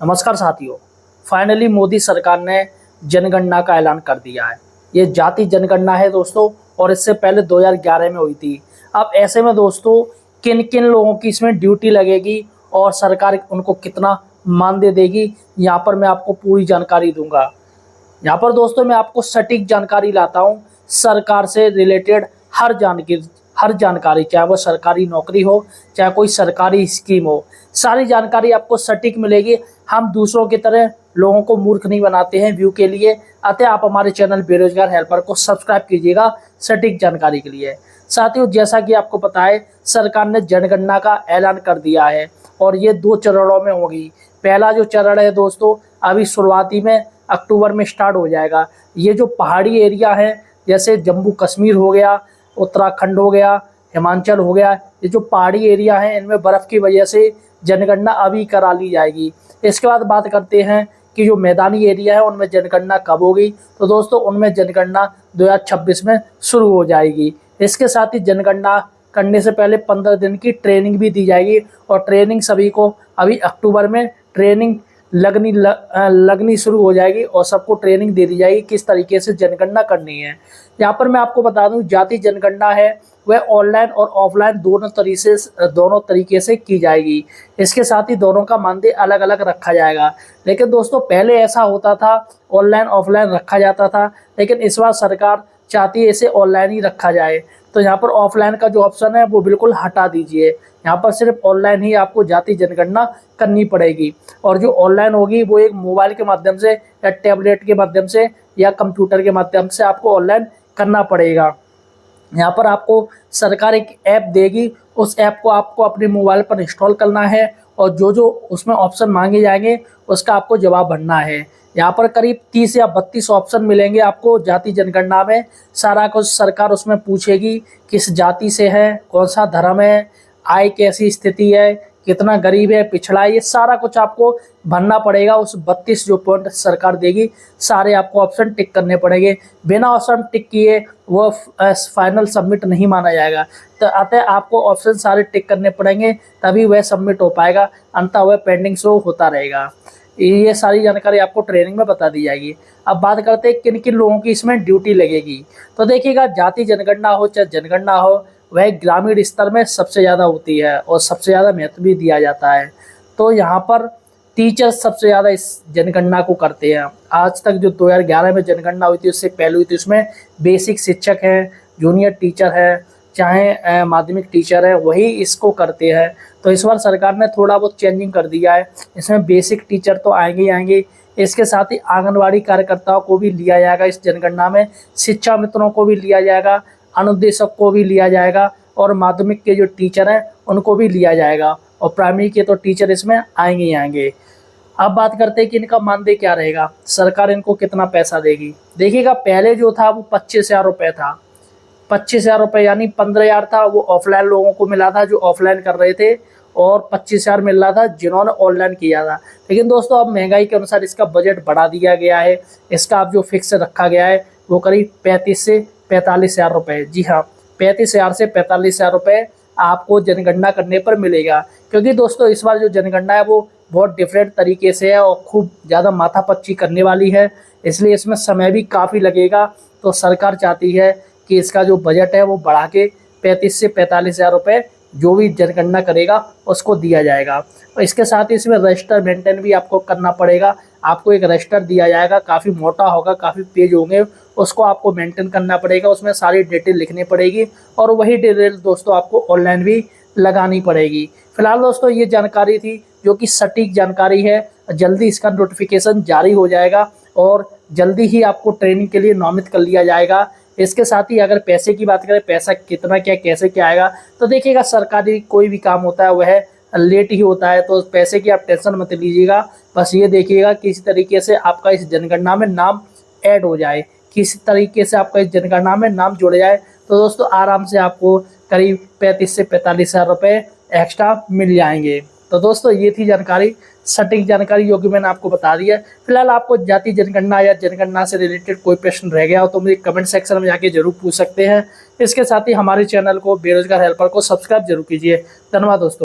नमस्कार साथियों, फाइनली मोदी सरकार ने जनगणना का ऐलान कर दिया है। ये जाति जनगणना है दोस्तों, और इससे पहले 2011 में हुई थी। अब ऐसे में दोस्तों किन किन लोगों की इसमें ड्यूटी लगेगी और सरकार उनको कितना मानदेय देगी, यहाँ पर मैं आपको पूरी जानकारी दूंगा। यहाँ पर दोस्तों मैं आपको सटीक जानकारी लाता हूँ, सरकार से रिलेटेड हर जानकारी, चाहे वो सरकारी नौकरी हो, चाहे कोई सरकारी स्कीम हो, सारी जानकारी आपको सटीक मिलेगी। हम दूसरों की तरह लोगों को मूर्ख नहीं बनाते हैं व्यू के लिए। अतः आप हमारे चैनल बेरोजगार हेल्पर को सब्सक्राइब कीजिएगा सटीक जानकारी के लिए। साथियों, जैसा कि आपको पता है, सरकार ने जनगणना का ऐलान कर दिया है और ये 2 चरणों में होगी। पहला जो चरण है दोस्तों, अभी शुरुआती में अक्टूबर में स्टार्ट हो जाएगा। ये जो पहाड़ी एरिया है, जैसे जम्मू कश्मीर हो गया, उत्तराखंड हो गया, हिमाचल हो गया, ये जो पहाड़ी एरिया है, इनमें बर्फ़ की वजह से जनगणना अभी करा ली जाएगी। इसके बाद बात करते हैं कि जो मैदानी एरिया है उनमें जनगणना कब होगी। तो दोस्तों उनमें जनगणना 2026 में शुरू हो जाएगी। इसके साथ ही जनगणना करने से पहले 15 दिन की ट्रेनिंग भी दी जाएगी, और ट्रेनिंग सभी को अभी अक्टूबर में ट्रेनिंग लगनी शुरू हो जाएगी और सबको ट्रेनिंग दे दी जाएगी किस तरीके से जनगणना करनी है। यहाँ पर मैं आपको बता दूं, जाति जनगणना है वह ऑनलाइन और ऑफलाइन दोनों तरीके से की जाएगी। इसके साथ ही दोनों का मानदेय अलग अलग रखा जाएगा। लेकिन दोस्तों पहले ऐसा होता था, ऑनलाइन ऑफलाइन रखा जाता था, लेकिन इस बार सरकार चाहती है इसे ऑनलाइन ही रखा जाए। तो यहाँ पर ऑफलाइन का जो ऑप्शन है वो बिल्कुल हटा दीजिए। यहाँ पर सिर्फ ऑनलाइन ही आपको जाति जनगणना करनी पड़ेगी, और जो ऑनलाइन होगी वो एक मोबाइल के माध्यम से या टैबलेट के माध्यम से या कंप्यूटर के माध्यम से आपको ऑनलाइन करना पड़ेगा। यहाँ पर आपको सरकार एक ऐप देगी, उस ऐप को आपको अपने मोबाइल पर इंस्टॉल करना है, और जो जो उसमें ऑप्शन मांगे जाएंगे उसका आपको जवाब भरना है। यहाँ पर करीब 30 या 32 ऑप्शन मिलेंगे आपको जाति जनगणना में। सारा कुछ सरकार उसमें पूछेगी, किस जाति से है, कौन सा धर्म है, आय कैसी स्थिति है, कितना गरीब है, पिछड़ा है, ये सारा कुछ आपको भरना पड़ेगा। उस 32 जो पॉइंट सरकार देगी, सारे आपको ऑप्शन टिक करने पड़ेंगे। बिना ऑप्शन टिक किए वो फाइनल सबमिट नहीं माना जाएगा। तो अतः आपको ऑप्शन सारे टिक करने पड़ेंगे, तभी वह सबमिट हो पाएगा, अंततः वह पेंडिंग शो होता रहेगा। ये सारी जानकारी आपको ट्रेनिंग में बता दी जाएगी। अब बात करते हैं किन किन लोगों की इसमें ड्यूटी लगेगी। तो देखिएगा, जाति जनगणना हो चाहे जनगणना हो, वह ग्रामीण स्तर में सबसे ज़्यादा होती है और सबसे ज़्यादा महत्व भी दिया जाता है। तो यहाँ पर टीचर्स सबसे ज़्यादा इस जनगणना को करते हैं। आज तक जो 2011 में जनगणना हुई थी, उससे पहले हुई थी, उसमें बेसिक शिक्षक हैं, जूनियर टीचर है, चाहे माध्यमिक टीचर है, वही इसको करते हैं। तो इस बार सरकार ने थोड़ा बहुत चेंजिंग कर दिया है, इसमें बेसिक टीचर तो आएंगे ही आएंगे। इसके साथ ही आंगनवाड़ी कार्यकर्ताओं को भी लिया जाएगा इस जनगणना में, शिक्षा मित्रों को भी लिया जाएगा, अनुदेशक को भी लिया जाएगा, और माध्यमिक के जो टीचर हैं उनको भी लिया जाएगा, और प्राइमरी के तो टीचर इसमें आएंगे ही आएंगे। अब बात करते हैं कि इनका मानदेय क्या रहेगा, सरकार इनको कितना पैसा देगी। देखिएगा, पहले जो था वो 25,000 रुपये था। 25,000 रुपये यानी 15,000 था वो ऑफलाइन लोगों को मिला था जो ऑफलाइन कर रहे थे, और 25,000 मिल रहा था जिन्होंने ऑनलाइन किया था। लेकिन दोस्तों अब महंगाई के अनुसार इसका बजट बढ़ा दिया गया है। इसका अब जो फिक्स रखा गया है वो करीब 35 से 45,000 रुपये। जी हाँ, 35,000 से 45,000 रुपये आपको जनगणना करने पर मिलेगा। क्योंकि दोस्तों इस बार जो जनगणना है वो बहुत डिफरेंट तरीके से है और खूब ज़्यादा माथापच्ची करने वाली है, इसलिए इसमें समय भी काफ़ी लगेगा। तो सरकार चाहती है कि इसका जो बजट है वो बढ़ा के 35 से 45,000 रुपये जो भी जनगणना करेगा उसको दिया जाएगा। और इसके साथ ही इसमें रजिस्टर मेंटेन भी आपको करना पड़ेगा। आपको एक रजिस्टर दिया जाएगा, काफ़ी मोटा होगा, काफ़ी पेज होंगे, उसको आपको मेंटेन करना पड़ेगा, उसमें सारी डिटेल लिखनी पड़ेगी, और वही डिटेल दोस्तों आपको ऑनलाइन भी लगानी पड़ेगी। फिलहाल दोस्तों ये जानकारी थी जो कि सटीक जानकारी है। जल्दी इसका नोटिफिकेशन जारी हो जाएगा और जल्दी ही आपको ट्रेनिंग के लिए नामित कर लिया जाएगा। इसके साथ ही अगर पैसे की बात करें, पैसा कितना क्या कैसे क्या आएगा, तो देखिएगा सरकारी कोई भी काम होता है वह लेट ही होता है, तो पैसे की आप टेंशन मत लीजिएगा। बस ये देखिएगा किसी तरीके से आपका इस जनगणना में नाम ऐड हो जाए, किसी तरीके से आपका इस जनगणना में नाम जुड़ जाए, तो दोस्तों आराम से आपको करीब 35 से 45,000 रुपये एक्स्ट्रा मिल जाएंगे। तो दोस्तों ये थी जानकारी, सटीक जानकारी जो कि मैंने आपको बता दी है। फिलहाल आपको जाति जनगणना या जनगणना से रिलेटेड कोई प्रश्न रह गया हो तो मुझे कमेंट सेक्शन में जाके जरूर पूछ सकते हैं। इसके साथ ही हमारे चैनल को बेरोजगार हेल्पर को सब्सक्राइब जरूर कीजिए। धन्यवाद दोस्तों।